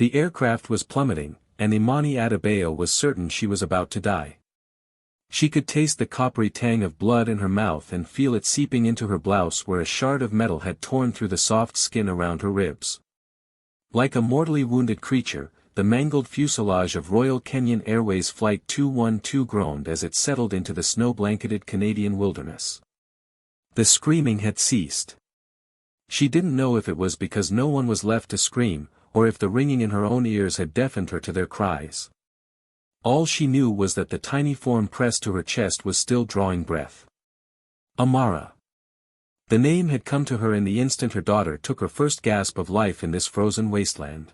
The aircraft was plummeting, and Imani Adebayo was certain she was about to die. She could taste the coppery tang of blood in her mouth and feel it seeping into her blouse where a shard of metal had torn through the soft skin around her ribs. Like a mortally wounded creature, the mangled fuselage of Royal Kenyan Airways Flight 212 groaned as it settled into the snow-blanketed Canadian wilderness. The screaming had ceased. She didn't know if it was because no one was left to scream, or if the ringing in her own ears had deafened her to their cries. All she knew was that the tiny form pressed to her chest was still drawing breath. Amara. The name had come to her in the instant her daughter took her first gasp of life in this frozen wasteland.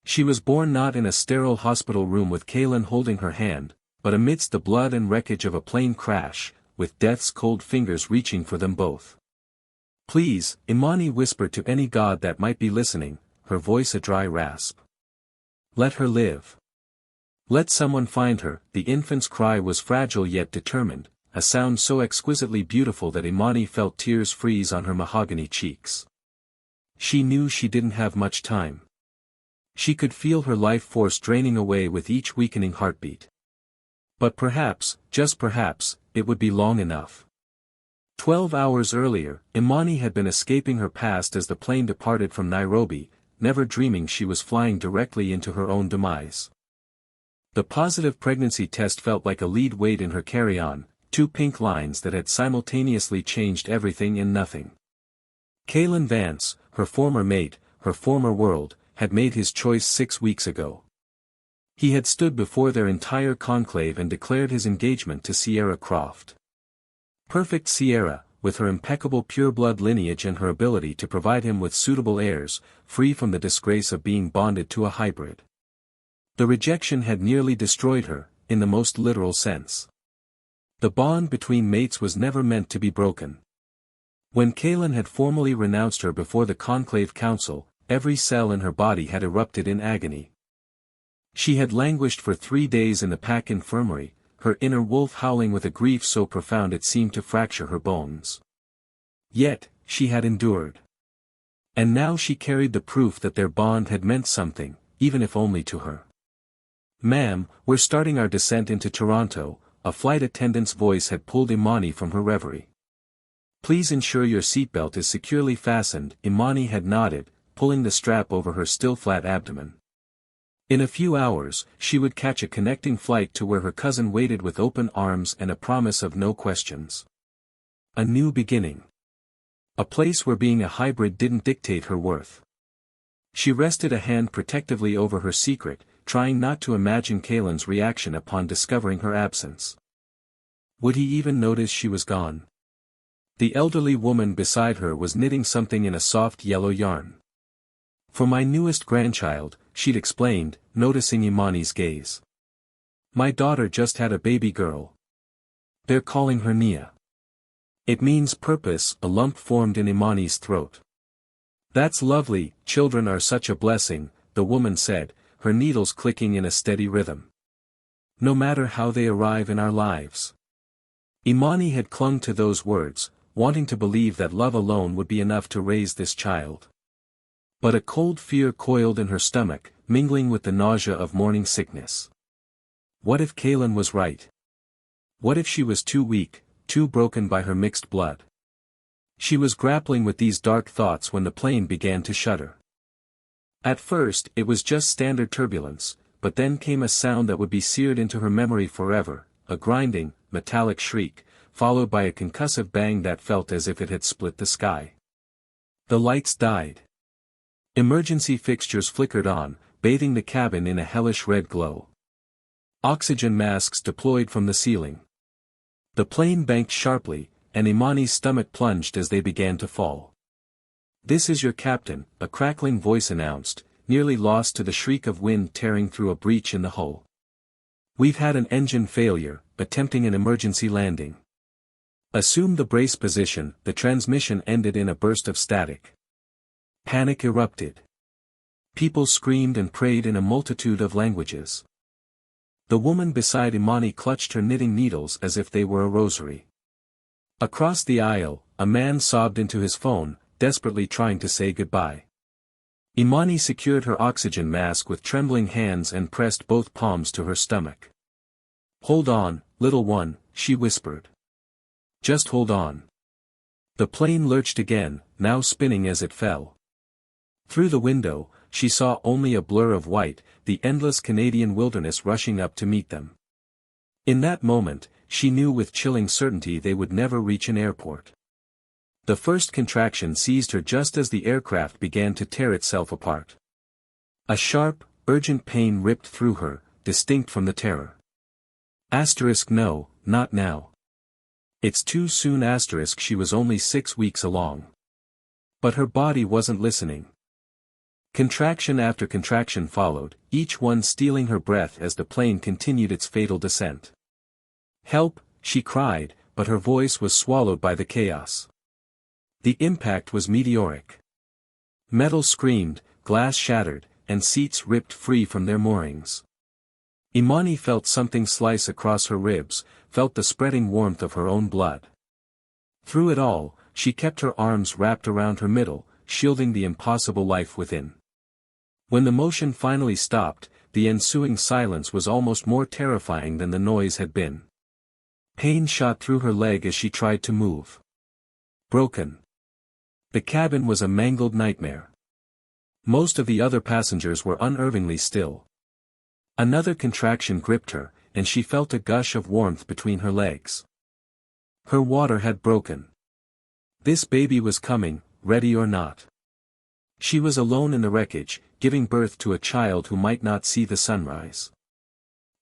She was born not in a sterile hospital room with Kaylin holding her hand, but amidst the blood and wreckage of a plane crash, with death's cold fingers reaching for them both. "Please," Imani whispered to any god that might be listening, her voice a dry rasp. "Let her live. Let someone find her." The infant's cry was fragile yet determined, a sound so exquisitely beautiful that Imani felt tears freeze on her mahogany cheeks. She knew she didn't have much time. She could feel her life force draining away with each weakening heartbeat. But perhaps, just perhaps, it would be long enough. 12 hours earlier, Imani had been escaping her past as the plane departed from Nairobi, never dreaming she was flying directly into her own demise. The positive pregnancy test felt like a lead weight in her carry-on, two pink lines that had simultaneously changed everything and nothing. Kaylin Vance, her former mate, her former world, had made his choice 6 weeks ago. He had stood before their entire conclave and declared his engagement to Sierra Croft. Perfect Sierra, with her impeccable pure-blood lineage and her ability to provide him with suitable heirs, free from the disgrace of being bonded to a hybrid. The rejection had nearly destroyed her, in the most literal sense. The bond between mates was never meant to be broken. When Kaylin had formally renounced her before the Conclave Council, every cell in her body had erupted in agony. She had languished for 3 days in the pack infirmary, her inner wolf howling with a grief so profound it seemed to fracture her bones. Yet, she had endured. And now she carried the proof that their bond had meant something, even if only to her. "Ma'am, we're starting our descent into Toronto," a flight attendant's voice had pulled Imani from her reverie. "Please ensure your seatbelt is securely fastened." Imani had nodded, pulling the strap over her still flat abdomen. In a few hours, she would catch a connecting flight to where her cousin waited with open arms and a promise of no questions. A new beginning. A place where being a hybrid didn't dictate her worth. She rested a hand protectively over her secret, trying not to imagine Kaylin's reaction upon discovering her absence. Would he even notice she was gone? The elderly woman beside her was knitting something in a soft yellow yarn. "For my newest grandchild," she'd explained, noticing Imani's gaze. "My daughter just had a baby girl. They're calling her Nia. It means purpose." A lump formed in Imani's throat. "That's lovely, children are such a blessing," the woman said, her needles clicking in a steady rhythm. "No matter how they arrive in our lives." Imani had clung to those words, wanting to believe that love alone would be enough to raise this child. But a cold fear coiled in her stomach, mingling with the nausea of morning sickness. What if Kaylin was right? What if she was too weak, too broken by her mixed blood? She was grappling with these dark thoughts when the plane began to shudder. At first, it was just standard turbulence, but then came a sound that would be seared into her memory forever, a grinding, metallic shriek, followed by a concussive bang that felt as if it had split the sky. The lights died. Emergency fixtures flickered on, bathing the cabin in a hellish red glow. Oxygen masks deployed from the ceiling. The plane banked sharply, and Imani's stomach plunged as they began to fall. "This is your captain," a crackling voice announced, nearly lost to the shriek of wind tearing through a breach in the hull. "We've had an engine failure, attempting an emergency landing. Assume the brace position." The transmission ended in a burst of static. Panic erupted. People screamed and prayed in a multitude of languages. The woman beside Imani clutched her knitting needles as if they were a rosary. Across the aisle, a man sobbed into his phone, desperately trying to say goodbye. Imani secured her oxygen mask with trembling hands and pressed both palms to her stomach. "Hold on, little one," she whispered. "Just hold on." The plane lurched again, now spinning as it fell. Through the window, she saw only a blur of white, the endless Canadian wilderness rushing up to meet them. In that moment, she knew with chilling certainty they would never reach an airport. The first contraction seized her just as the aircraft began to tear itself apart. A sharp, urgent pain ripped through her, distinct from the terror. No, not now. It's too soon. She was only 6 weeks along. But her body wasn't listening. Contraction after contraction followed, each one stealing her breath as the plane continued its fatal descent. "Help," she cried, but her voice was swallowed by the chaos. The impact was meteoric. Metal screamed, glass shattered, and seats ripped free from their moorings. Imani felt something slice across her ribs, felt the spreading warmth of her own blood. Through it all, she kept her arms wrapped around her middle, shielding the impossible life within. When the motion finally stopped, the ensuing silence was almost more terrifying than the noise had been. Pain shot through her leg as she tried to move. Broken. The cabin was a mangled nightmare. Most of the other passengers were unnervingly still. Another contraction gripped her, and she felt a gush of warmth between her legs. Her water had broken. This baby was coming, ready or not. She was alone in the wreckage, giving birth to a child who might not see the sunrise.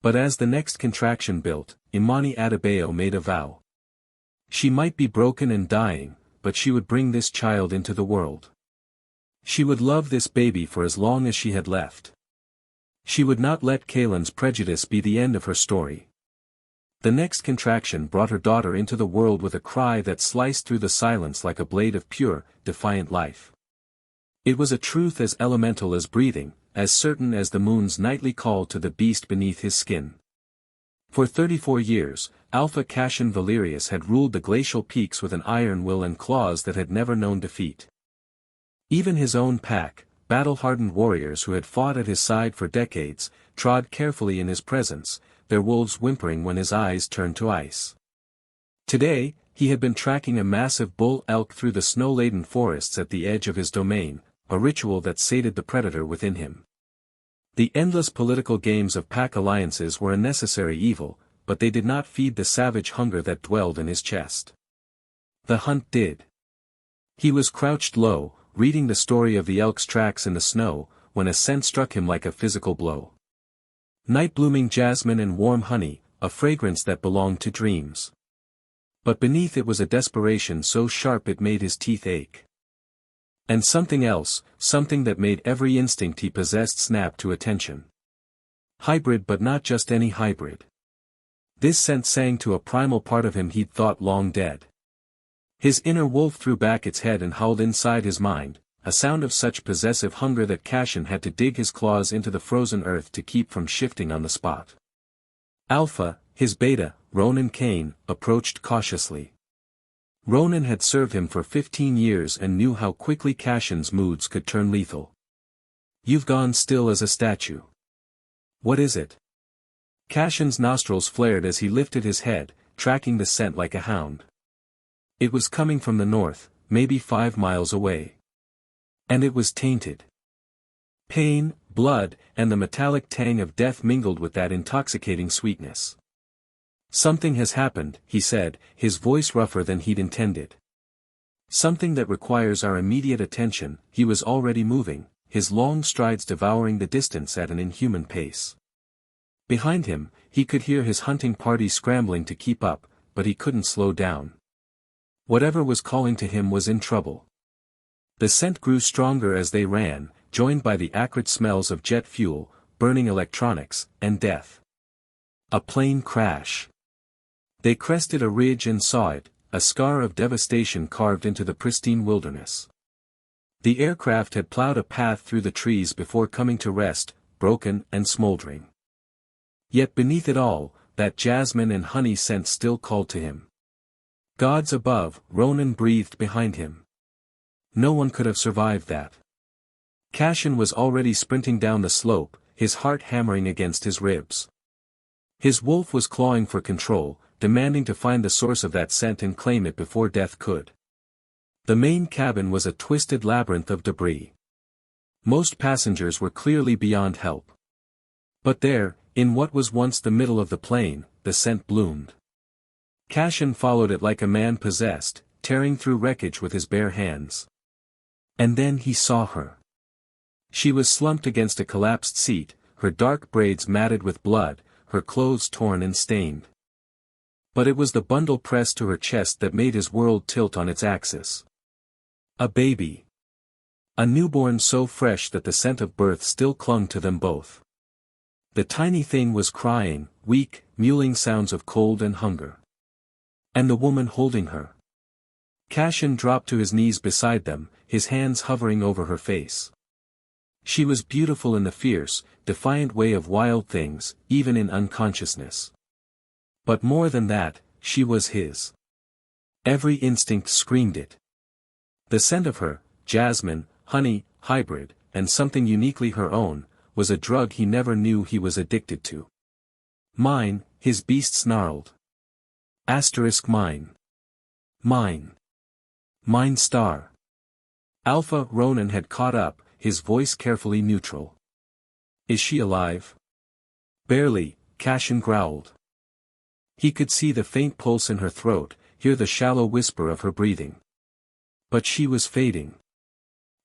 But as the next contraction built, Imani Adebayo made a vow. She might be broken and dying, but she would bring this child into the world. She would love this baby for as long as she had left. She would not let Kaylan's prejudice be the end of her story. The next contraction brought her daughter into the world with a cry that sliced through the silence like a blade of pure, defiant life. It was a truth as elemental as breathing, as certain as the moon's nightly call to the beast beneath his skin. For 34 years, Alpha Cassian Valerius had ruled the glacial peaks with an iron will and claws that had never known defeat. Even his own pack, battle-hardened warriors who had fought at his side for decades, trod carefully in his presence, their wolves whimpering when his eyes turned to ice. Today, he had been tracking a massive bull elk through the snow-laden forests at the edge of his domain, a ritual that sated the predator within him. The endless political games of pack alliances were a necessary evil, but they did not feed the savage hunger that dwelled in his chest. The hunt did. He was crouched low, reading the story of the elk's tracks in the snow, when a scent struck him like a physical blow. Night-blooming jasmine and warm honey, a fragrance that belonged to dreams. But beneath it was a desperation so sharp it made his teeth ache. And something else, something that made every instinct he possessed snap to attention. Hybrid, but not just any hybrid. This scent sang to a primal part of him he'd thought long dead. His inner wolf threw back its head and howled inside his mind, a sound of such possessive hunger that Cassian had to dig his claws into the frozen earth to keep from shifting on the spot. Alpha, his beta, Ronan Kane, approached cautiously. Ronan had served him for 15 years and knew how quickly Cassian's moods could turn lethal. "You've gone still as a statue. What is it?" Cassian's nostrils flared as he lifted his head, tracking the scent like a hound. It was coming from the north, maybe 5 miles away. And it was tainted. Pain, blood, and the metallic tang of death mingled with that intoxicating sweetness. "Something has happened," he said, his voice rougher than he'd intended. "Something that requires our immediate attention." He was already moving, his long strides devouring the distance at an inhuman pace. Behind him, he could hear his hunting party scrambling to keep up, but he couldn't slow down. Whatever was calling to him was in trouble. The scent grew stronger as they ran, joined by the acrid smells of jet fuel, burning electronics, and death. A plane crash. They crested a ridge and saw it, a scar of devastation carved into the pristine wilderness. The aircraft had plowed a path through the trees before coming to rest, broken and smoldering. Yet beneath it all, that jasmine and honey scent still called to him. Gods above, Ronan breathed behind him. No one could have survived that. Cashin was already sprinting down the slope, his heart hammering against his ribs. His wolf was clawing for control, demanding to find the source of that scent and claim it before death could. The main cabin was a twisted labyrinth of debris. Most passengers were clearly beyond help. But there, in what was once the middle of the plain, the scent bloomed. Cashin followed it like a man possessed, tearing through wreckage with his bare hands. And then he saw her. She was slumped against a collapsed seat, her dark braids matted with blood, her clothes torn and stained. But it was the bundle pressed to her chest that made his world tilt on its axis. A baby. A newborn so fresh that the scent of birth still clung to them both. The tiny thing was crying, weak, mewling sounds of cold and hunger. And the woman holding her. Cashin dropped to his knees beside them, his hands hovering over her face. She was beautiful in the fierce, defiant way of wild things, even in unconsciousness. But more than that, she was his. Every instinct screamed it. The scent of her, jasmine, honey, hybrid, and something uniquely her own, was a drug he never knew he was addicted to. Mine, his beast snarled. Mine. Mine. Mine star. Alpha Ronan had caught up, his voice carefully neutral. Is she alive? Barely, Cashin growled. He could see the faint pulse in her throat, hear the shallow whisper of her breathing. But she was fading.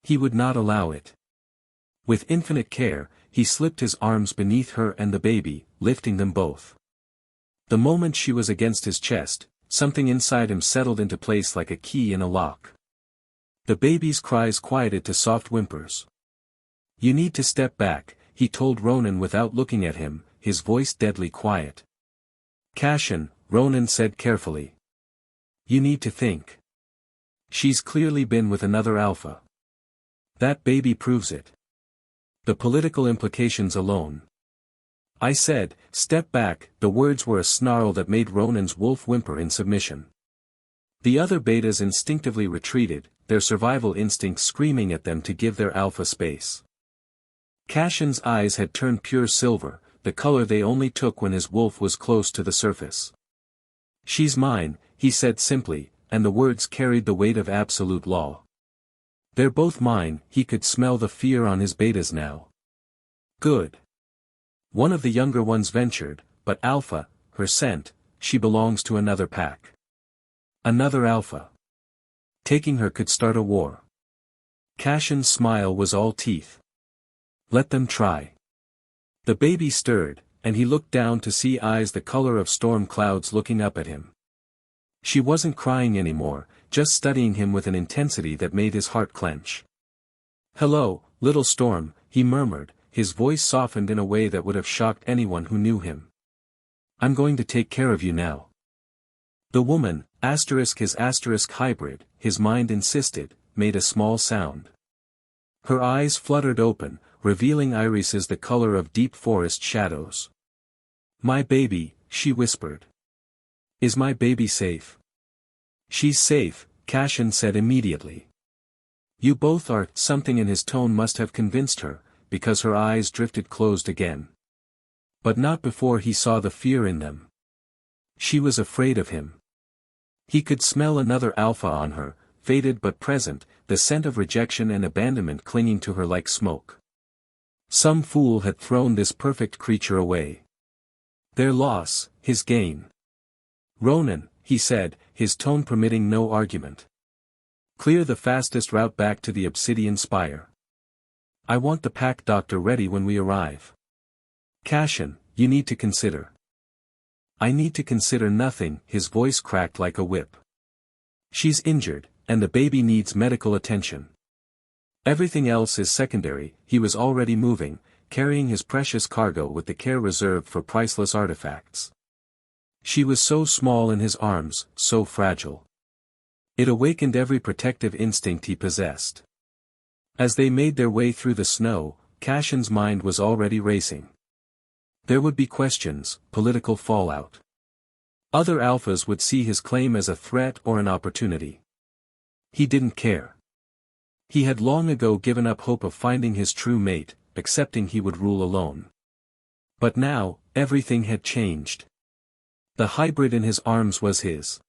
He would not allow it. With infinite care, he slipped his arms beneath her and the baby, lifting them both. The moment she was against his chest, something inside him settled into place like a key in a lock. The baby's cries quieted to soft whimpers. You need to step back, he told Ronan without looking at him, his voice deadly quiet. Cashin, Ronan said carefully. You need to think. She's clearly been with another alpha. That baby proves it. The political implications alone. I said, step back, the words were a snarl that made Ronan's wolf whimper in submission. The other betas instinctively retreated, their survival instincts screaming at them to give their alpha space. Cashin's eyes had turned pure silver, the color they only took when his wolf was close to the surface. She's mine, he said simply, and the words carried the weight of absolute law. They're both mine, he could smell the fear on his betas now. Good. One of the younger ones ventured, but Alpha, her scent, she belongs to another pack. Another Alpha. Taking her could start a war. Cashin's smile was all teeth. Let them try. The baby stirred, and he looked down to see eyes the color of storm clouds looking up at him. She wasn't crying anymore, just studying him with an intensity that made his heart clench. Hello, little storm, he murmured, his voice softened in a way that would have shocked anyone who knew him. I'm going to take care of you now. The woman, his hybrid, his mind insisted, made a small sound. Her eyes fluttered open, revealing irises the color of deep forest shadows. My baby, she whispered. Is my baby safe? She's safe, Cashin said immediately. You both are, something in his tone must have convinced her, because her eyes drifted closed again. But not before he saw the fear in them. She was afraid of him. He could smell another alpha on her, faded but present, the scent of rejection and abandonment clinging to her like smoke. Some fool had thrown this perfect creature away. Their loss, his gain. Ronan, he said, his tone permitting no argument. Clear the fastest route back to the obsidian spire. I want the pack doctor ready when we arrive. Cashin, you need to consider. I need to consider nothing, his voice cracked like a whip. She's injured, and the baby needs medical attention. Everything else is secondary, he was already moving, carrying his precious cargo with the care reserved for priceless artifacts. She was so small in his arms, so fragile. It awakened every protective instinct he possessed. As they made their way through the snow, Cashin's mind was already racing. There would be questions, political fallout. Other alphas would see his claim as a threat or an opportunity. He didn't care. He had long ago given up hope of finding his true mate, accepting he would rule alone. But now, everything had changed. The hybrid in his arms was his.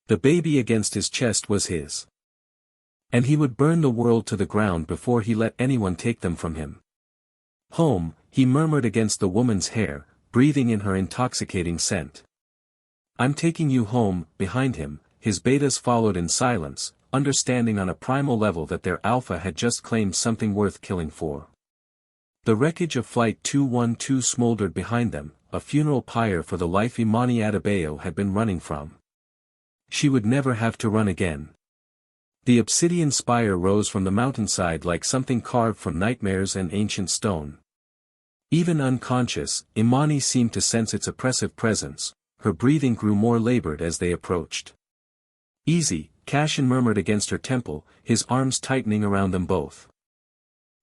The baby against his chest was his. And he would burn the world to the ground before he let anyone take them from him. Home, he murmured against the woman's hair, breathing in her intoxicating scent. I'm taking you home. Behind him, his betas followed in silence, understanding on a primal level that their alpha had just claimed something worth killing for. The wreckage of Flight 212 smoldered behind them, a funeral pyre for the life Imani Adebayo had been running from. She would never have to run again. The obsidian spire rose from the mountainside like something carved from nightmares and ancient stone. Even unconscious, Imani seemed to sense its oppressive presence. Her breathing grew more labored as they approached. Easy, Cashin murmured against her temple, his arms tightening around them both.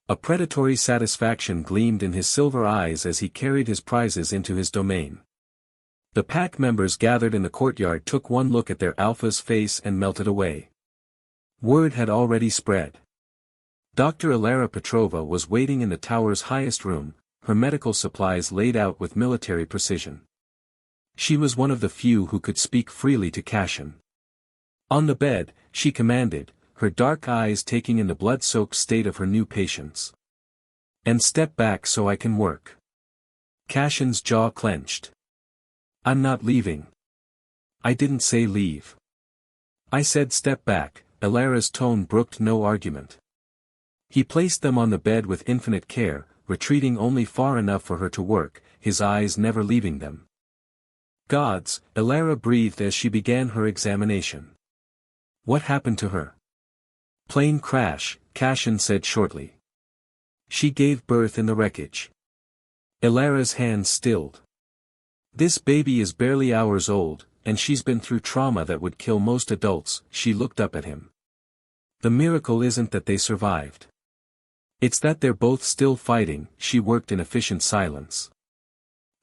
A predatory satisfaction gleamed in his silver eyes as he carried his prizes into his domain. The pack members gathered in the courtyard took one look at their alpha's face and melted away. Word had already spread. Dr. Ilara Petrova was waiting in the tower's highest room, her medical supplies laid out with military precision. She was one of the few who could speak freely to Cashin. On the bed, she commanded, her dark eyes taking in the blood-soaked state of her new patients. And step back so I can work. Cashin's jaw clenched. I'm not leaving. I didn't say leave. I said step back. Ilara's tone brooked no argument. He placed them on the bed with infinite care, retreating only far enough for her to work, his eyes never leaving them. Gods, Ilara breathed as she began her examination. What happened to her? Plane crash, Cashin said shortly. She gave birth in the wreckage. Ilara's hands stilled. This baby is barely hours old, and she's been through trauma that would kill most adults. She looked up at him. The miracle isn't that they survived. It's that they're both still fighting. She worked in efficient silence.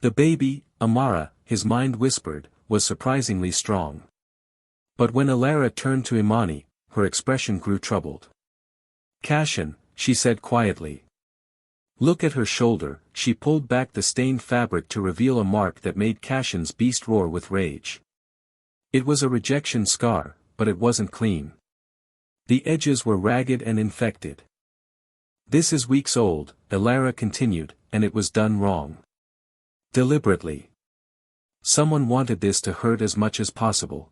The baby, Amara, his mind whispered, was surprisingly strong. But when Ilara turned to Imani, her expression grew troubled. Cashin, she said quietly. Look at her shoulder. She pulled back the stained fabric to reveal a mark that made Cashin's beast roar with rage. It was a rejection scar, but it wasn't clean. The edges were ragged and infected. This is weeks old, Ilara continued, and it was done wrong. Deliberately. Someone wanted this to hurt as much as possible.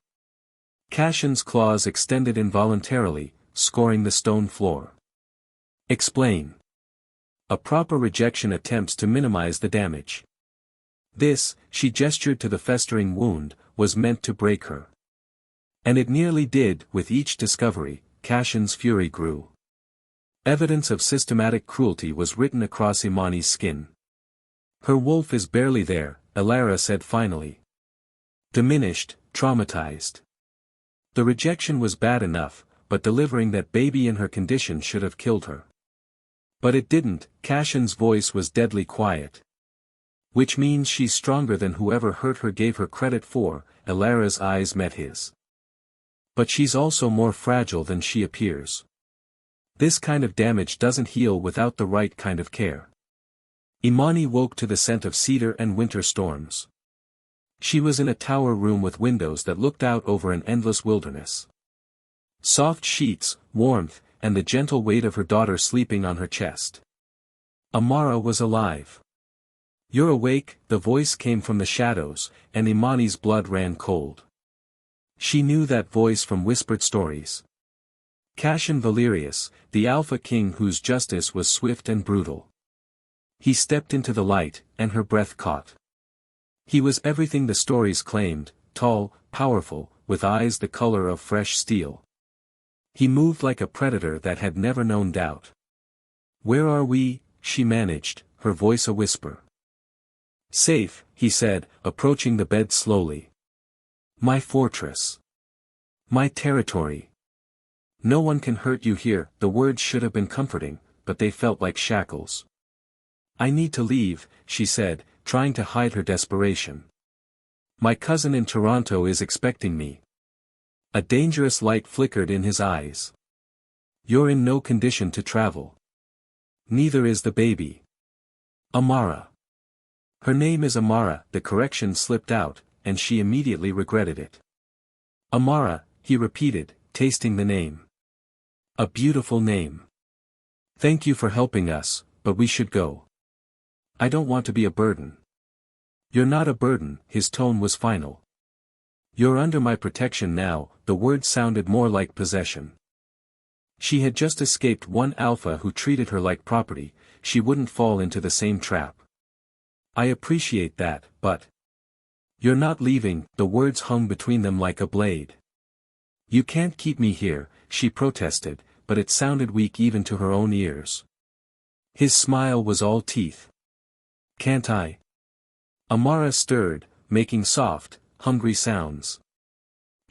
Cashin's claws extended involuntarily, scoring the stone floor. Explain. A proper rejection attempts to minimize the damage. This, she gestured to the festering wound, was meant to break her. And it nearly did. With each discovery, Cashin's fury grew. Evidence of systematic cruelty was written across Imani's skin. Her wolf is barely there, Ilara said finally. Diminished, traumatized. The rejection was bad enough, but delivering that baby in her condition should have killed her. But it didn't. Cashin's voice was deadly quiet. Which means she's stronger than whoever hurt her gave her credit for. Ilara's eyes met his. But she's also more fragile than she appears. This kind of damage doesn't heal without the right kind of care. Imani woke to the scent of cedar and winter storms. She was in a tower room with windows that looked out over an endless wilderness. Soft sheets, warmth, and the gentle weight of her daughter sleeping on her chest. Amara was alive. You're awake, the voice came from the shadows, and Imani's blood ran cold. She knew that voice from whispered stories. Cashin Valerius, the Alpha King whose justice was swift and brutal. He stepped into the light, and her breath caught. He was everything the stories claimed, tall, powerful, with eyes the color of fresh steel. He moved like a predator that had never known doubt. Where are we? She managed, her voice a whisper. Safe, he said, approaching the bed slowly. My fortress. My territory. No one can hurt you here. The words should have been comforting, but they felt like shackles. I need to leave, she said, trying to hide her desperation. My cousin in Toronto is expecting me. A dangerous light flickered in his eyes. You're in no condition to travel. Neither is the baby. Amara. Her name is Amara. The correction slipped out, and she immediately regretted it. Amara, he repeated, tasting the name. A beautiful name. Thank you for helping us, but we should go. I don't want to be a burden. You're not a burden, his tone was final. You're under my protection now, the word sounded more like possession. She had just escaped one alpha who treated her like property, she wouldn't fall into the same trap. I appreciate that, but... You're not leaving, the words hung between them like a blade. You can't keep me here, she protested, but it sounded weak even to her own ears. His smile was all teeth. Can't I? Amara stirred, making soft, hungry sounds.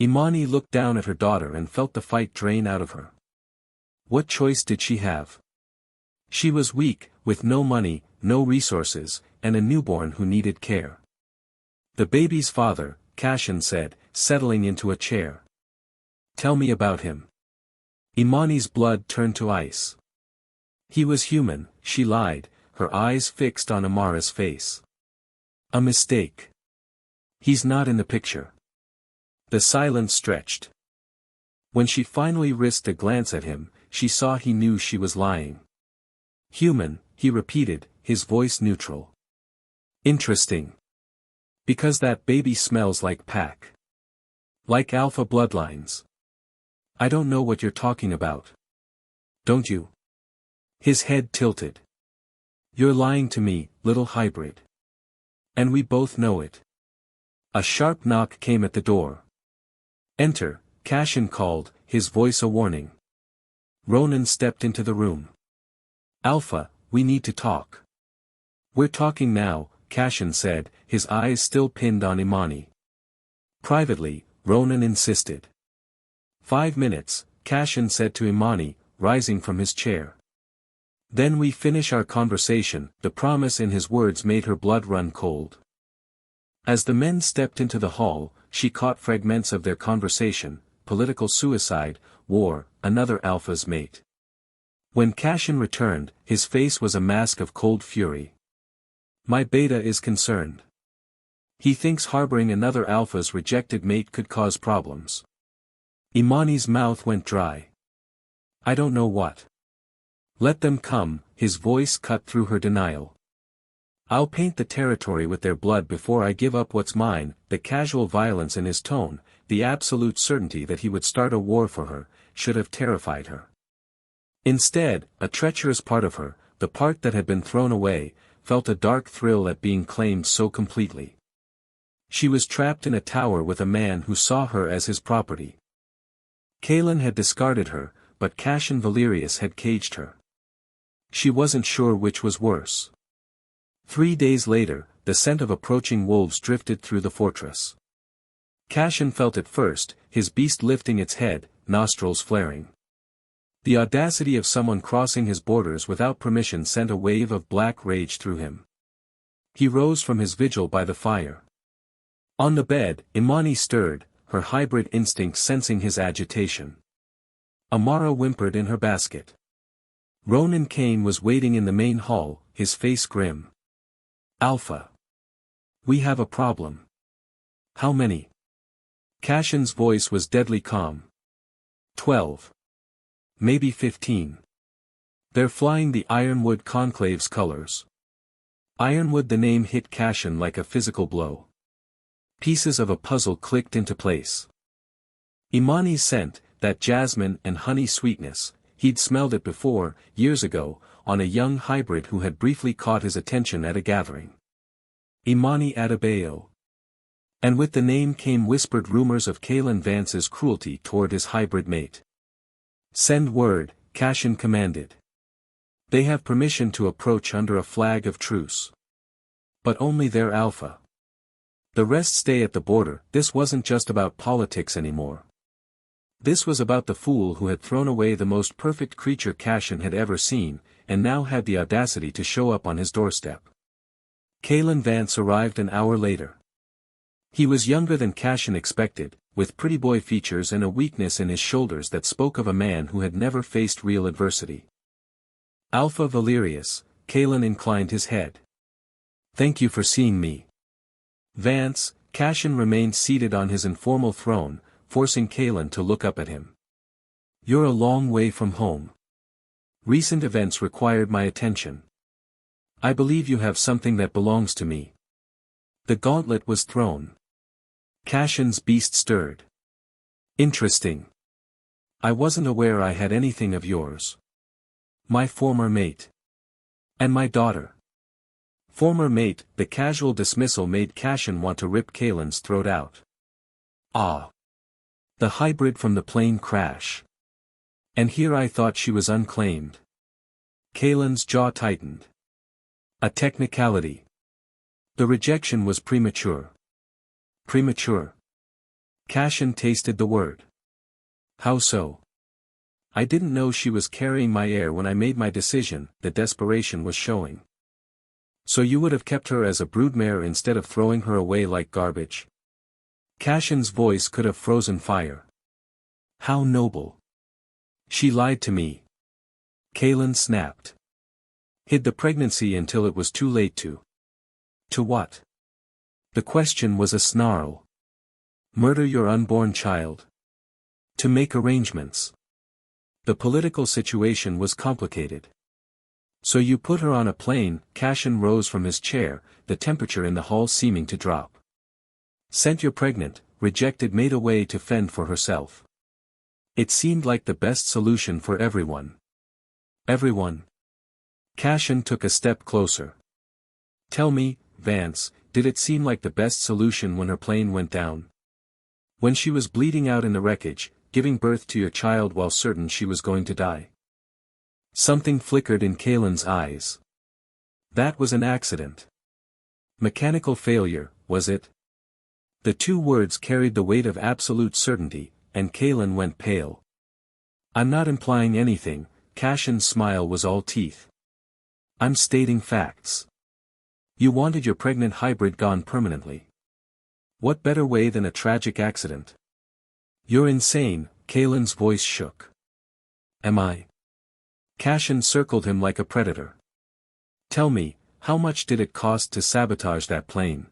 Imani looked down at her daughter and felt the fight drain out of her. What choice did she have? She was weak, with no money, no resources, and a newborn who needed care. The baby's father, Kashan said, settling into a chair. Tell me about him. Imani's blood turned to ice. He was human, she lied, her eyes fixed on Amara's face. A mistake. He's not in the picture. The silence stretched. When she finally risked a glance at him, she saw he knew she was lying. Human, he repeated, his voice neutral. Interesting. Because that baby smells like pack. Like alpha bloodlines. I don't know what you're talking about. Don't you? His head tilted. You're lying to me, little hybrid. And we both know it. A sharp knock came at the door. Enter, Kashan called, his voice a warning. Ronan stepped into the room. Alpha, we need to talk. We're talking now, Kashan said, his eyes still pinned on Imani. Privately, Ronan insisted. 5 minutes, Kashan said to Imani, rising from his chair. Then we finish our conversation, the promise in his words made her blood run cold. As the men stepped into the hall, she caught fragments of their conversation, political suicide, war, another alpha's mate. When Kashan returned, his face was a mask of cold fury. My beta is concerned. He thinks harboring another alpha's rejected mate could cause problems. Imani's mouth went dry. I don't know what. Let them come, his voice cut through her denial. I'll paint the territory with their blood before I give up what's mine. The casual violence in his tone, the absolute certainty that he would start a war for her, should have terrified her. Instead, a treacherous part of her, the part that had been thrown away, felt a dark thrill at being claimed so completely. She was trapped in a tower with a man who saw her as his property. Kaelan had discarded her, but Kashan Valerius had caged her. She wasn't sure which was worse. 3 days later, the scent of approaching wolves drifted through the fortress. Kashan felt it first, his beast lifting its head, nostrils flaring. The audacity of someone crossing his borders without permission sent a wave of black rage through him. He rose from his vigil by the fire. On the bed, Imani stirred, her hybrid instinct sensing his agitation. Amara whimpered in her basket. Ronan Kane was waiting in the main hall, his face grim. Alpha. We have a problem. How many? Kashan's voice was deadly calm. 12. Maybe 15. They're flying the Ironwood Conclave's colors. Ironwood, the name hit Kashan like a physical blow. Pieces of a puzzle clicked into place. Imani's scent, that jasmine and honey sweetness, he'd smelled it before, years ago, on a young hybrid who had briefly caught his attention at a gathering. Imani Adebayo. And with the name came whispered rumors of Kaelan Vance's cruelty toward his hybrid mate. Send word, Kashan commanded. They have permission to approach under a flag of truce. But only their alpha. The rest stay at the border. This wasn't just about politics anymore. This was about the fool who had thrown away the most perfect creature Kashan had ever seen, and now had the audacity to show up on his doorstep. Kaelan Vance arrived an hour later. He was younger than Kashan expected, with pretty boy features and a weakness in his shoulders that spoke of a man who had never faced real adversity. Alpha Valerius, Kalen inclined his head. Thank you for seeing me. Vance, Cassian remained seated on his informal throne, forcing Kalen to look up at him. You're a long way from home. Recent events required my attention. I believe you have something that belongs to me. The gauntlet was thrown. Cassian's beast stirred. Interesting. I wasn't aware I had anything of yours. My former mate. And my daughter. Former mate, the casual dismissal made Cassian want to rip Kalen's throat out. Ah. The hybrid from the plane crash. And here I thought she was unclaimed. Kalen's jaw tightened. A technicality. The rejection was premature. Premature. Cassian tasted the word. How so? I didn't know she was carrying my heir when I made my decision, the desperation was showing. So you would have kept her as a broodmare instead of throwing her away like garbage? Cassian's voice could have frozen fire. How noble. She lied to me. Kalen snapped. Hid the pregnancy until it was too late to. To what? The question was a snarl. Murder your unborn child. To make arrangements. The political situation was complicated. So you put her on a plane. Cassian rose from his chair, the temperature in the hall seeming to drop. Sent you're pregnant, rejected, made a way to fend for herself. It seemed like the best solution for everyone. Everyone. Cassian took a step closer. Tell me, Vance, did it seem like the best solution when her plane went down? When she was bleeding out in the wreckage, giving birth to your child while certain she was going to die? Something flickered in Kalen's eyes. That was an accident. Mechanical failure, was it? The two words carried the weight of absolute certainty, and Kalen went pale. I'm not implying anything. Cassian's smile was all teeth. I'm stating facts. You wanted your pregnant hybrid gone permanently. What better way than a tragic accident? You're insane, Kalen's voice shook. Am I? Cassian circled him like a predator. Tell me, how much did it cost to sabotage that plane?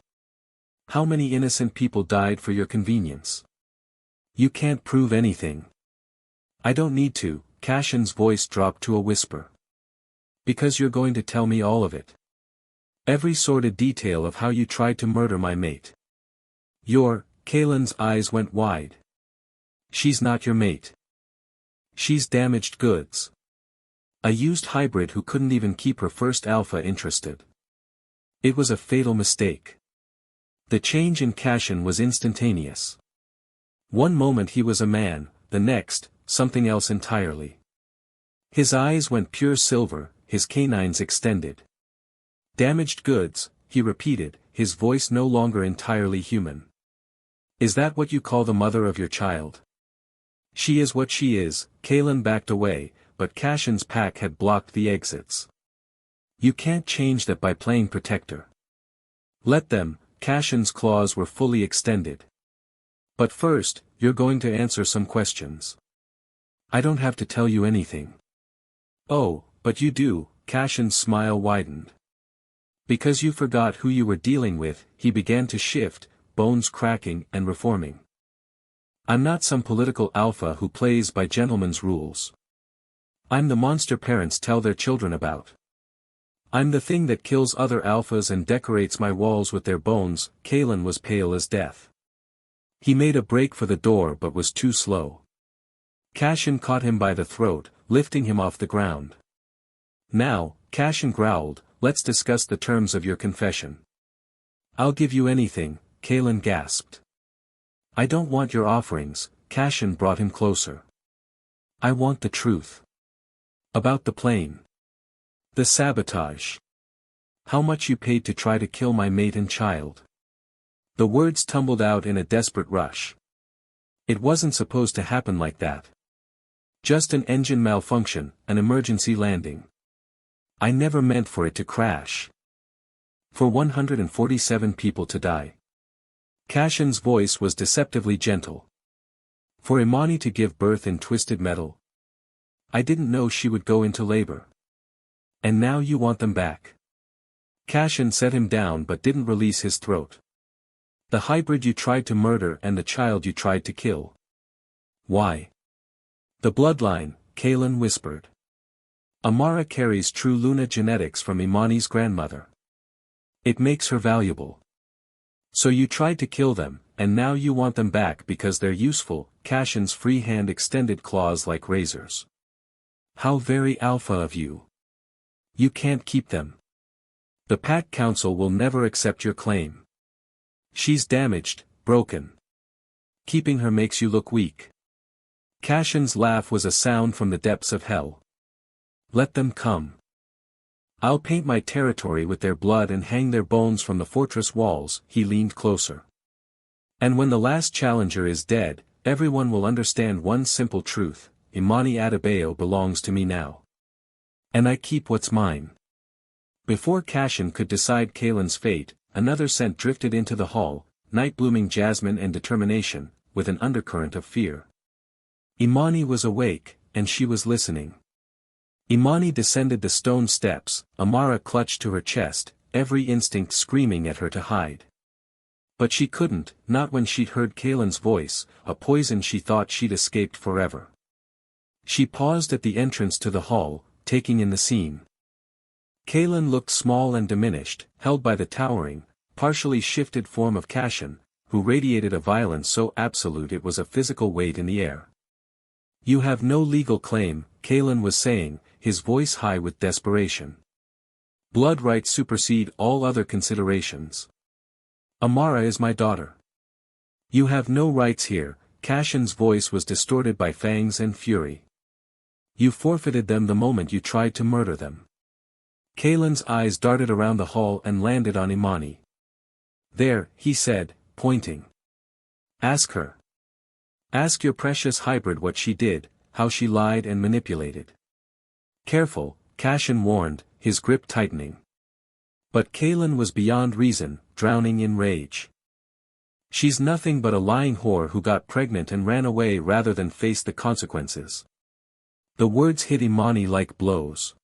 How many innocent people died for your convenience? You can't prove anything. I don't need to. Cassian's voice dropped to a whisper. Because you're going to tell me all of it. Every sordid detail of how you tried to murder my mate. Kalen's eyes went wide. She's not your mate. She's damaged goods. A used hybrid who couldn't even keep her first alpha interested. It was a fatal mistake. The change in Cassian was instantaneous. One moment he was a man, the next, something else entirely. His eyes went pure silver, his canines extended. Damaged goods, he repeated, his voice no longer entirely human. Is that what you call the mother of your child? She is what she is. Kalen backed away, but Cassian's pack had blocked the exits. You can't change that by playing protector. Let them. Cassian's claws were fully extended. But first, you're going to answer some questions. I don't have to tell you anything. Oh, but you do. Cassian's smile widened. Because you forgot who you were dealing with, he began to shift, bones cracking and reforming. I'm not some political alpha who plays by gentlemen's rules. I'm the monster parents tell their children about. I'm the thing that kills other alphas and decorates my walls with their bones. Kalen was pale as death. He made a break for the door but was too slow. Cassian caught him by the throat, lifting him off the ground. Now, Cassian growled, let's discuss the terms of your confession. I'll give you anything, Kalen gasped. I don't want your offerings. Cassian brought him closer. I want the truth. About the plane. The sabotage. How much you paid to try to kill my mate and child. The words tumbled out in a desperate rush. It wasn't supposed to happen like that. Just an engine malfunction, an emergency landing. I never meant for it to crash. For 147 people to die. Cassian's voice was deceptively gentle. For Imani to give birth in twisted metal? I didn't know she would go into labor. And now you want them back. Cashin set him down but didn't release his throat. The hybrid you tried to murder and the child you tried to kill. Why? The bloodline, Kalen whispered. Amara carries true Luna genetics from Imani's grandmother. It makes her valuable. So you tried to kill them, and now you want them back because they're useful. Cashin's free hand extended claws like razors. How very alpha of you. You can't keep them. The Pack Council will never accept your claim. She's damaged, broken. Keeping her makes you look weak. Cashin's laugh was a sound from the depths of hell. Let them come. I'll paint my territory with their blood and hang their bones from the fortress walls. He leaned closer. And when the last challenger is dead, everyone will understand one simple truth: Imani Adebayo belongs to me now. And I keep what's mine. Before Cashin could decide Kalen's fate, another scent drifted into the hall, night-blooming jasmine and determination, with an undercurrent of fear. Imani was awake, and she was listening. Imani descended the stone steps, Amara clutched to her chest, every instinct screaming at her to hide. But she couldn't, not when she'd heard Kalen's voice, a poison she thought she'd escaped forever. She paused at the entrance to the hall, taking in the scene. Kalen looked small and diminished, held by the towering, partially shifted form of Cashin, who radiated a violence so absolute it was a physical weight in the air. You have no legal claim, Kalen was saying, his voice high with desperation. Blood rights supersede all other considerations. Amara is my daughter. You have no rights here. Cashin's voice was distorted by fangs and fury. You forfeited them the moment you tried to murder them. Kalen's eyes darted around the hall and landed on Imani. There, he said, pointing. Ask her. Ask your precious hybrid what she did, how she lied and manipulated. Careful, Cashin warned, his grip tightening. But Kalen was beyond reason, drowning in rage. She's nothing but a lying whore who got pregnant and ran away rather than face the consequences. The words hit Imani like blows.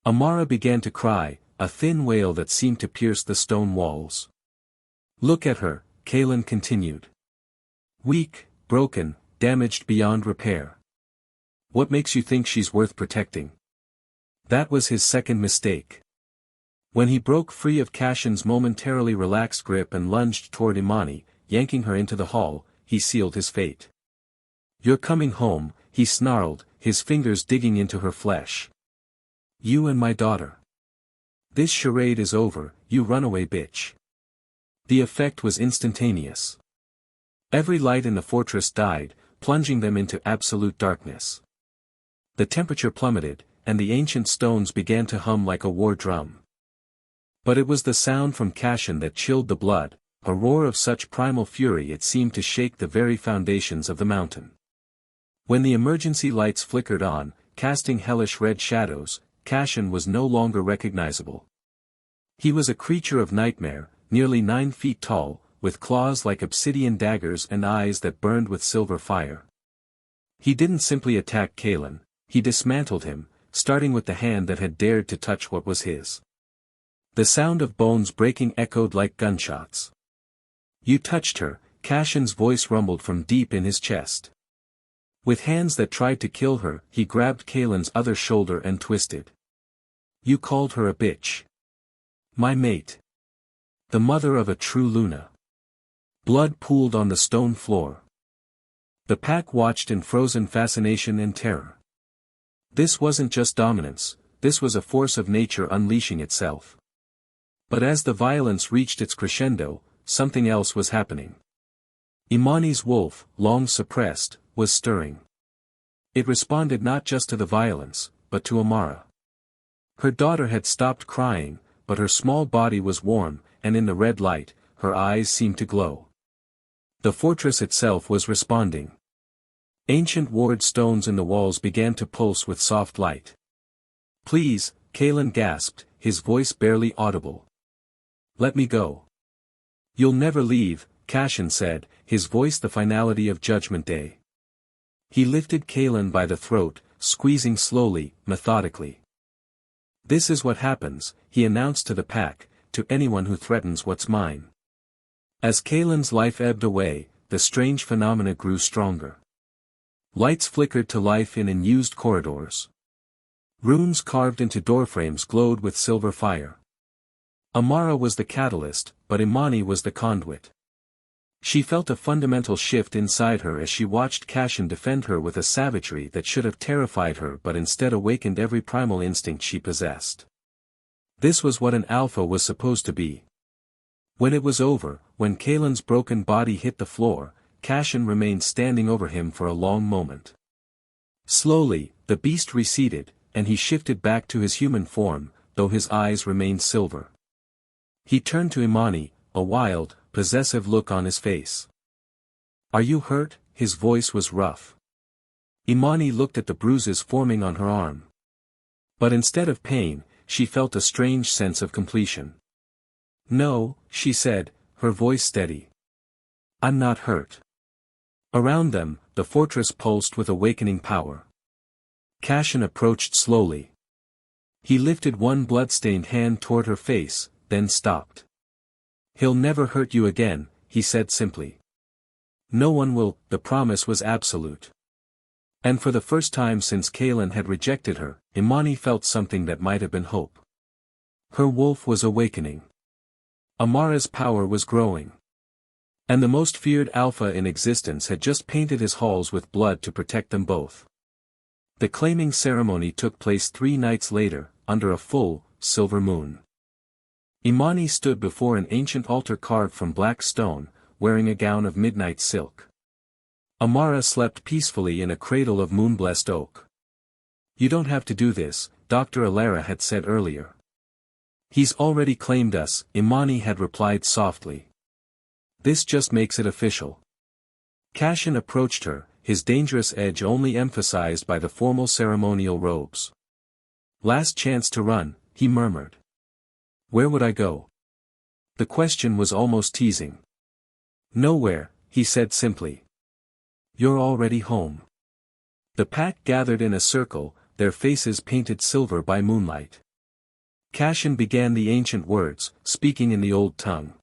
Amara began to cry, a thin wail that seemed to pierce the stone walls. Look at her, Kalen continued. Weak, broken, damaged beyond repair. What makes you think she's worth protecting? That was his second mistake. When he broke free of Cashin's momentarily relaxed grip and lunged toward Imani, yanking her into the hall, he sealed his fate. You're coming home, he snarled, his fingers digging into her flesh. You and my daughter. This charade is over, you runaway bitch. The effect was instantaneous. Every light in the fortress died, plunging them into absolute darkness. The temperature plummeted, and the ancient stones began to hum like a war drum. But it was the sound from Cashin that chilled the blood, a roar of such primal fury it seemed to shake the very foundations of the mountain. When the emergency lights flickered on, casting hellish red shadows, Cashin was no longer recognizable. He was a creature of nightmare, nearly 9 feet tall, with claws like obsidian daggers and eyes that burned with silver fire. He didn't simply attack Kalen, he dismantled him, starting with the hand that had dared to touch what was his. The sound of bones breaking echoed like gunshots. You touched her, Cashin's voice rumbled from deep in his chest. With hands that tried to kill her, he grabbed Kalen's other shoulder and twisted. You called her a bitch. My mate. The mother of a true Luna. Blood pooled on the stone floor. The pack watched in frozen fascination and terror. This wasn't just dominance, this was a force of nature unleashing itself. But as the violence reached its crescendo, something else was happening. Imani's wolf, long suppressed, was stirring. It responded not just to the violence, but to Amara. Her daughter had stopped crying, but her small body was warm, and in the red light, her eyes seemed to glow. The fortress itself was responding. Ancient ward stones in the walls began to pulse with soft light. Please, Kalen gasped, his voice barely audible. Let me go. You'll never leave, Cashin said, his voice the finality of Judgment Day. He lifted Kaelin by the throat, squeezing slowly, methodically. "This is what happens," he announced to the pack, "to anyone who threatens what's mine." As Kaelin's life ebbed away, the strange phenomena grew stronger. Lights flickered to life in unused corridors. Runes carved into doorframes glowed with silver fire. Amara was the catalyst, but Imani was the conduit. She felt a fundamental shift inside her as she watched Cashin defend her with a savagery that should have terrified her but instead awakened every primal instinct she possessed. This was what an alpha was supposed to be. When it was over, when Kaelin's broken body hit the floor, Cashin remained standing over him for a long moment. Slowly, the beast receded, and he shifted back to his human form, though his eyes remained silver. He turned to Imani, a wild, possessive look on his face. "Are you hurt?" His voice was rough. Imani looked at the bruises forming on her arm. But instead of pain, she felt a strange sense of completion. "No," she said, her voice steady. "I'm not hurt." Around them, the fortress pulsed with awakening power. Cashin approached slowly. He lifted one blood-stained hand toward her face, then stopped. "He'll never hurt you again," he said simply. "No one will." The promise was absolute. And for the first time since Kaelin had rejected her, Imani felt something that might have been hope. Her wolf was awakening. Amara's power was growing. And the most feared alpha in existence had just painted his halls with blood to protect them both. The claiming ceremony took place 3 nights later, under a full, silver moon. Imani stood before an ancient altar carved from black stone, wearing a gown of midnight silk. Amara slept peacefully in a cradle of moon-blessed oak. "You don't have to do this," Dr. Alara had said earlier. "He's already claimed us," Imani had replied softly. "This just makes it official." Cashin approached her, his dangerous edge only emphasized by the formal ceremonial robes. "Last chance to run," he murmured. "Where would I go?" The question was almost teasing. "Nowhere," he said simply. "You're already home." The pack gathered in a circle, their faces painted silver by moonlight. Cashin began the ancient words, speaking in the old tongue.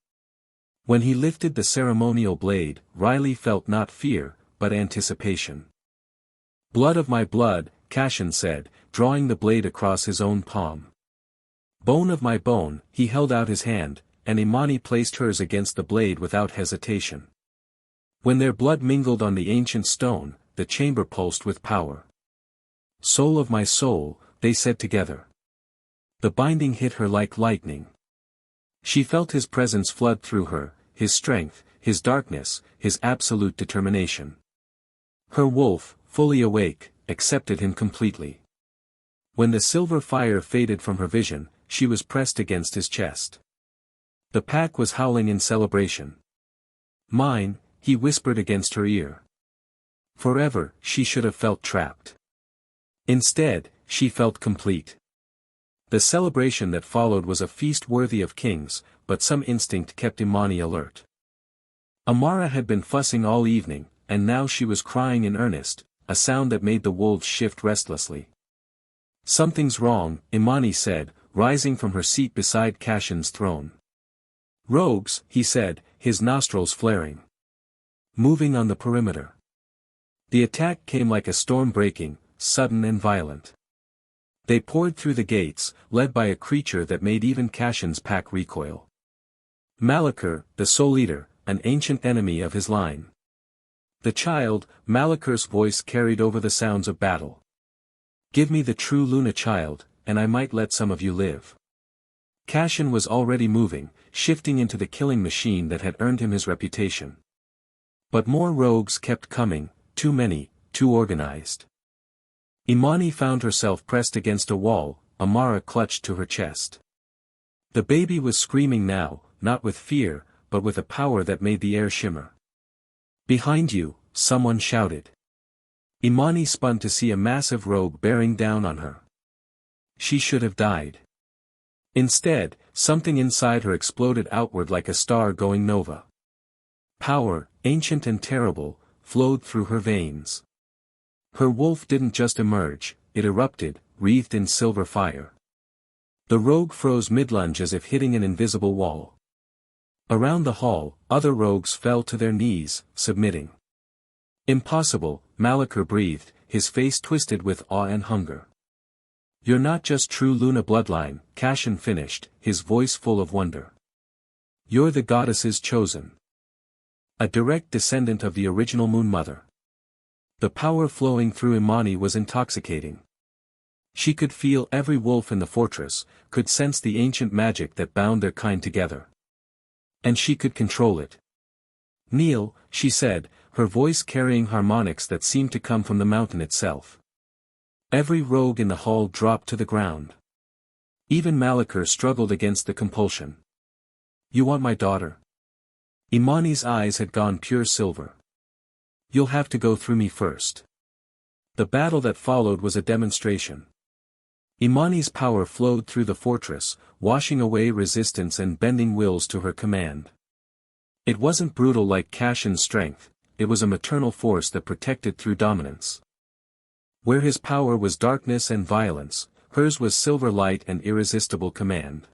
When he lifted the ceremonial blade, Riley felt not fear, but anticipation. "Blood of my blood," Cashin said, drawing the blade across his own palm. "Bone of my bone," he held out his hand, and Imani placed hers against the blade without hesitation. When their blood mingled on the ancient stone, the chamber pulsed with power. "Soul of my soul," they said together. The binding hit her like lightning. She felt his presence flood through her, his strength, his darkness, his absolute determination. Her wolf, fully awake, accepted him completely. When the silver fire faded from her vision, she was pressed against his chest. The pack was howling in celebration. "Mine," he whispered against her ear. Forever, she should have felt trapped. Instead, she felt complete. The celebration that followed was a feast worthy of kings, but some instinct kept Imani alert. Amara had been fussing all evening, and now she was crying in earnest, a sound that made the wolves shift restlessly. "Something's wrong," Imani said, rising from her seat beside Cashin's throne. "Rogues," he said, his nostrils flaring. "Moving on the perimeter." The attack came like a storm breaking, sudden and violent. They poured through the gates, led by a creature that made even Cashin's pack recoil. Malakir, the Soul Eater, an ancient enemy of his line. "The child," Malakir's voice carried over the sounds of battle. "Give me the true Luna child, and I might let some of you live." Cashin was already moving, shifting into the killing machine that had earned him his reputation. But more rogues kept coming, too many, too organized. Imani found herself pressed against a wall, Amara clutched to her chest. The baby was screaming now, not with fear, but with a power that made the air shimmer. "Behind you," someone shouted. Imani spun to see a massive rogue bearing down on her. She should have died. Instead, something inside her exploded outward like a star going nova. Power, ancient and terrible, flowed through her veins. Her wolf didn't just emerge, it erupted, wreathed in silver fire. The rogue froze mid-lunge as if hitting an invisible wall. Around the hall, other rogues fell to their knees, submitting. Impossible, Malachor breathed, his face twisted with awe and hunger. You're not just true Luna bloodline, Cassian finished, his voice full of wonder. You're the goddess's chosen. A direct descendant of the original Moon Mother. The power flowing through Imani was intoxicating. She could feel every wolf in the fortress, could sense the ancient magic that bound their kind together. And she could control it. Kneel, she said, her voice carrying harmonics that seemed to come from the mountain itself. Every rogue in the hall dropped to the ground. Even Malachor struggled against the compulsion. You want my daughter? Imani's eyes had gone pure silver. You'll have to go through me first. The battle that followed was a demonstration. Imani's power flowed through the fortress, washing away resistance and bending wills to her command. It wasn't brutal like Cassian's strength, it was a maternal force that protected through dominance. Where his power was darkness and violence, hers was silver light and irresistible command.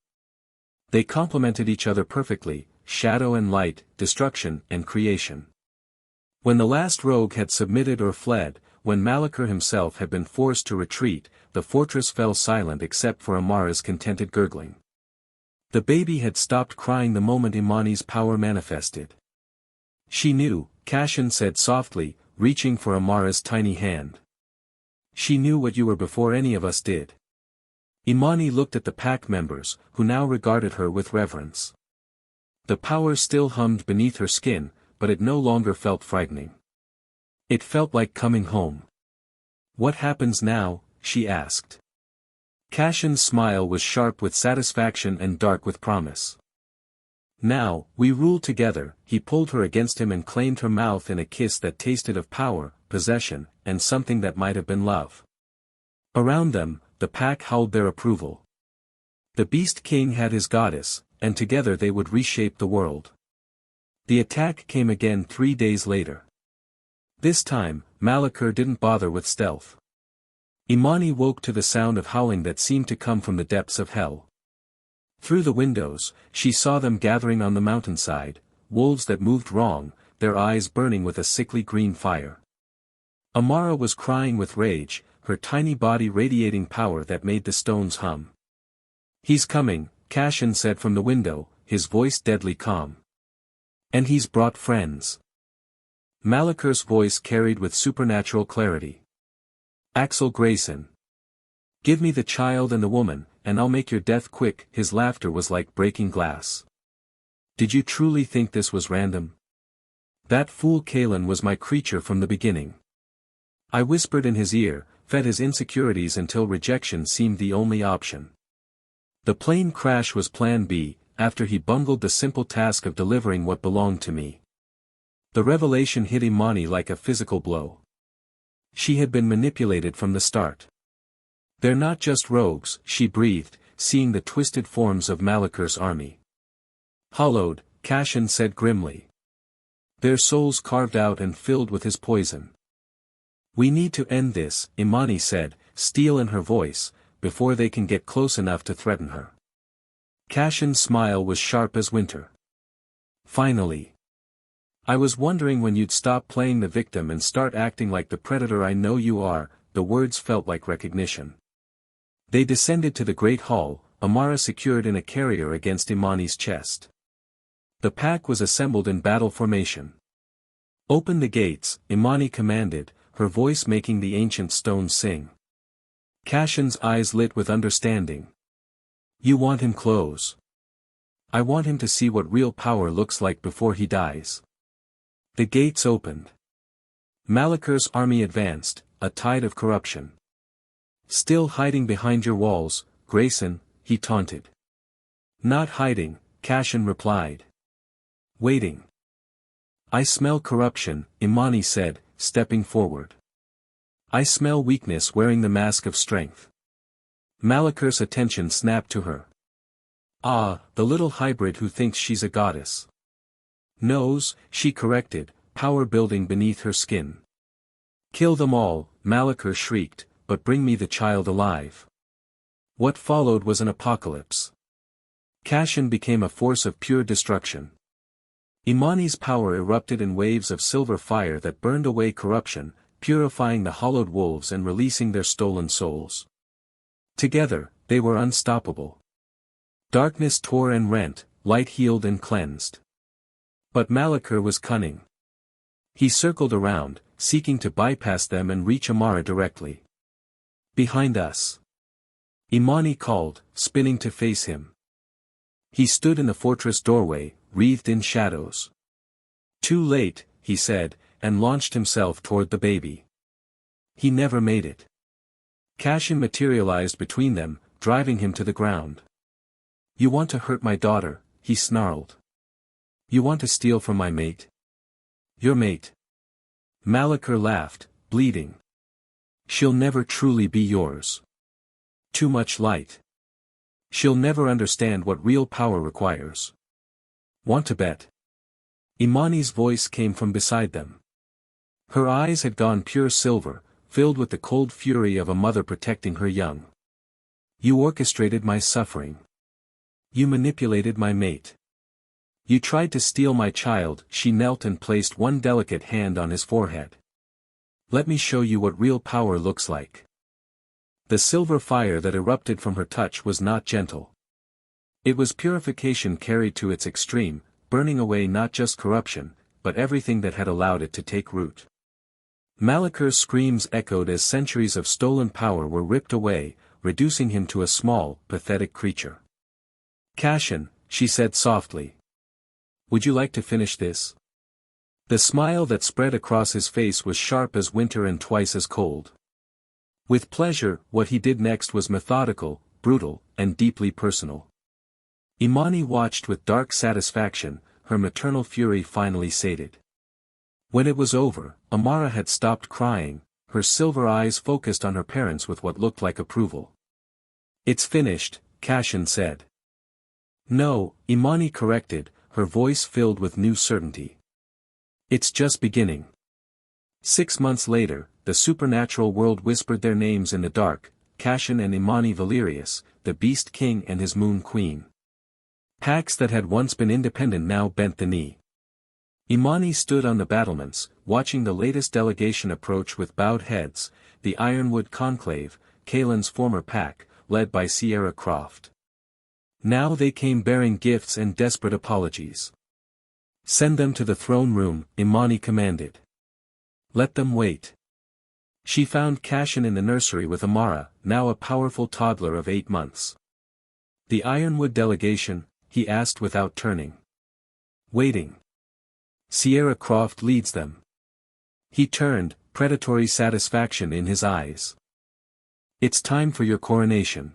They complemented each other perfectly, shadow and light, destruction and creation. When the last rogue had submitted or fled, when Malachor himself had been forced to retreat, the fortress fell silent except for Amara's contented gurgling. The baby had stopped crying the moment Imani's power manifested. She knew, Cassian said softly, reaching for Amara's tiny hand. She knew what you were before any of us did. Imani looked at the pack members, who now regarded her with reverence. The power still hummed beneath her skin, but it no longer felt frightening. It felt like coming home. What happens now? She asked. Cassian's smile was sharp with satisfaction and dark with promise. Now, we rule together. He pulled her against him and claimed her mouth in a kiss that tasted of power, possession, and something that might have been love. Around them, the pack howled their approval. The Beast King had his goddess, and together they would reshape the world. The attack came again 3 days later. This time, Malachor didn't bother with stealth. Imani woke to the sound of howling that seemed to come from the depths of hell. Through the windows, she saw them gathering on the mountainside, wolves that moved wrong, their eyes burning with a sickly green fire. Amara was crying with rage, her tiny body radiating power that made the stones hum. He's coming, Cassian said from the window, his voice deadly calm. And he's brought friends. Malachor's voice carried with supernatural clarity. Axel Grayson. Give me the child and the woman, and I'll make your death quick. His laughter was like breaking glass. Did you truly think this was random? That fool Kalen was my creature from the beginning. I whispered in his ear, fed his insecurities until rejection seemed the only option. The plane crash was plan B, after he bungled the simple task of delivering what belonged to me. The revelation hit Imani like a physical blow. She had been manipulated from the start. They're not just rogues, she breathed, seeing the twisted forms of Malachor's army. Hollowed, Cassian said grimly. Their souls carved out and filled with his poison. We need to end this, Imani said, steel in her voice, before they can get close enough to threaten her. Cassian's smile was sharp as winter. Finally. I was wondering when you'd stop playing the victim and start acting like the predator I know you are. The words felt like recognition. They descended to the great hall, Amara secured in a carrier against Imani's chest. The pack was assembled in battle formation. Open the gates, Imani commanded, her voice making the ancient stones sing. Cassian's eyes lit with understanding. You want him close. I want him to see what real power looks like before he dies. The gates opened. Malachor's army advanced, a tide of corruption. Still hiding behind your walls, Grayson, he taunted. Not hiding, Cassian replied. Waiting. I smell corruption, Imani said, stepping forward. I smell weakness wearing the mask of strength. Malachor's attention snapped to her. Ah, the little hybrid who thinks she's a goddess. Knows, she corrected, power building beneath her skin. Kill them all, Malachor shrieked, but bring me the child alive. What followed was an apocalypse. Kashin became a force of pure destruction. Imani's power erupted in waves of silver fire that burned away corruption, purifying the hollowed wolves and releasing their stolen souls. Together, they were unstoppable. Darkness tore and rent, light healed and cleansed. But Malachor was cunning. He circled around, seeking to bypass them and reach Amara directly. Behind us. Imani called, spinning to face him. He stood in the fortress doorway, wreathed in shadows. Too late, he said, and launched himself toward the baby. He never made it. Kashin materialized between them, driving him to the ground. You want to hurt my daughter, he snarled. You want to steal from my mate? Your mate. Malachor laughed, bleeding. She'll never truly be yours. Too much light. She'll never understand what real power requires. Want to bet? Imani's voice came from beside them. Her eyes had gone pure silver, filled with the cold fury of a mother protecting her young. You orchestrated my suffering. You manipulated my mate. You tried to steal my child. She knelt and placed one delicate hand on his forehead. Let me show you what real power looks like. The silver fire that erupted from her touch was not gentle. It was purification carried to its extreme, burning away not just corruption, but everything that had allowed it to take root. Malachor's screams echoed as centuries of stolen power were ripped away, reducing him to a small, pathetic creature. Kashin, she said softly. Would you like to finish this? The smile that spread across his face was sharp as winter and twice as cold. With pleasure, what he did next was methodical, brutal, and deeply personal. Imani watched with dark satisfaction, her maternal fury finally sated. When it was over, Amara had stopped crying, her silver eyes focused on her parents with what looked like approval. It's finished, Kashin said. No, Imani corrected, her voice filled with new certainty. It's just beginning. 6 months later, the supernatural world whispered their names in the dark, Kashin and Imani Valerius, the Beast King and his Moon Queen. Packs that had once been independent now bent the knee. Imani stood on the battlements, watching the latest delegation approach with bowed heads, the Ironwood Conclave, Kalen's former pack, led by Sierra Croft. Now they came bearing gifts and desperate apologies. Send them to the throne room, Imani commanded. Let them wait. She found Kashin in the nursery with Amara, now a powerful toddler of 8 months. The Ironwood delegation, he asked without turning. Waiting. Sierra Croft leads them. He turned, predatory satisfaction in his eyes. It's time for your coronation.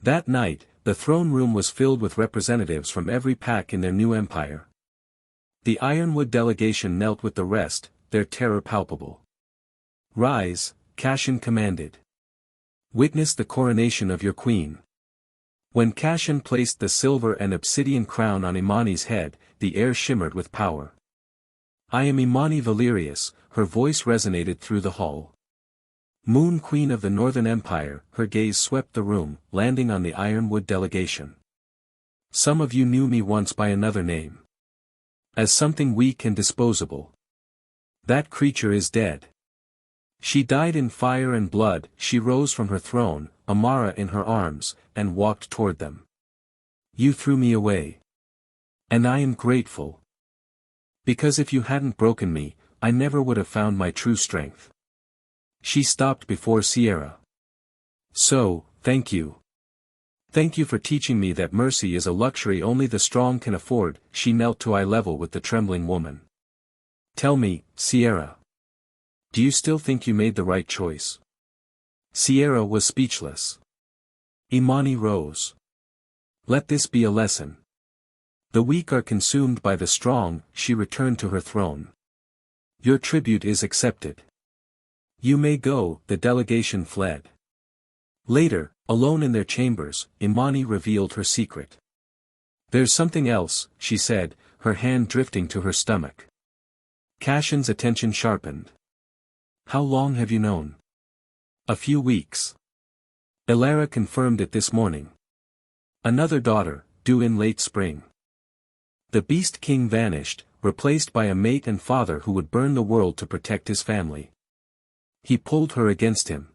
That night, the throne room was filled with representatives from every pack in their new empire. The Ironwood delegation knelt with the rest, their terror palpable. Rise, Kashin commanded. Witness the coronation of your queen. When Kashin placed the silver and obsidian crown on Imani's head, the air shimmered with power. I am Imani Valerius, her voice resonated through the hall. Moon Queen of the Northern Empire, her gaze swept the room, landing on the Ironwood delegation. Some of you knew me once by another name. As something weak and disposable. That creature is dead. She died in fire and blood. She rose from her throne, Amara in her arms, and walked toward them. You threw me away. And I am grateful. Because if you hadn't broken me, I never would have found my true strength. She stopped before Sierra. So, thank you. Thank you for teaching me that mercy is a luxury only the strong can afford. She knelt to eye level with the trembling woman. Tell me, Sierra. Do you still think you made the right choice? Sierra was speechless. Imani rose. Let this be a lesson. The weak are consumed by the strong. She returned to her throne. Your tribute is accepted. You may go. The delegation fled. Later, alone in their chambers, Imani revealed her secret. There's something else, she said, her hand drifting to her stomach. Kashin's attention sharpened. How long have you known? A few weeks. Elara confirmed it this morning. Another daughter, due in late spring. The Beast King vanished, replaced by a mate and father who would burn the world to protect his family. He pulled her against him.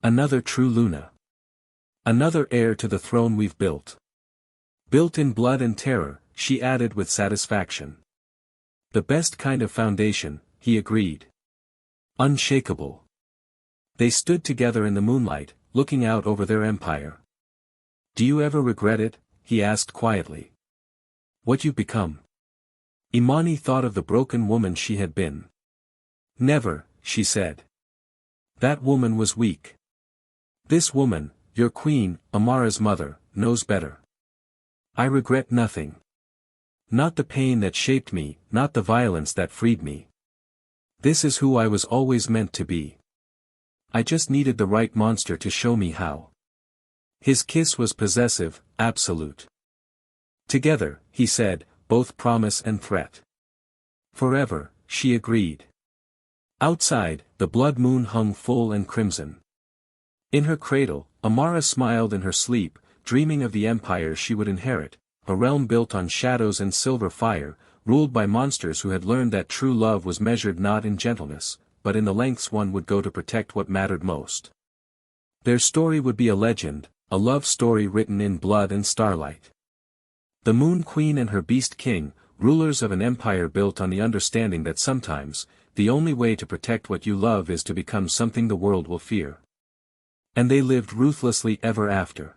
Another true Luna. Another heir to the throne we've built. Built in blood and terror, she added with satisfaction. The best kind of foundation, he agreed. Unshakable. They stood together in the moonlight, looking out over their empire. Do you ever regret it? He asked quietly. What you've become? Imani thought of the broken woman she had been. Never, she said. That woman was weak. This woman, your queen, Amara's mother, knows better. I regret nothing. Not the pain that shaped me, not the violence that freed me. This is who I was always meant to be. I just needed the right monster to show me how. His kiss was possessive, absolute. Together, he said, both promise and threat. Forever, she agreed. Outside, the blood moon hung full and crimson. In her cradle, Amara smiled in her sleep, dreaming of the empire she would inherit, a realm built on shadows and silver fire, ruled by monsters who had learned that true love was measured not in gentleness, but in the lengths one would go to protect what mattered most. Their story would be a legend, a love story written in blood and starlight. The Moon Queen and her Beast King, rulers of an empire built on the understanding that sometimes, the only way to protect what you love is to become something the world will fear. And they lived ruthlessly ever after.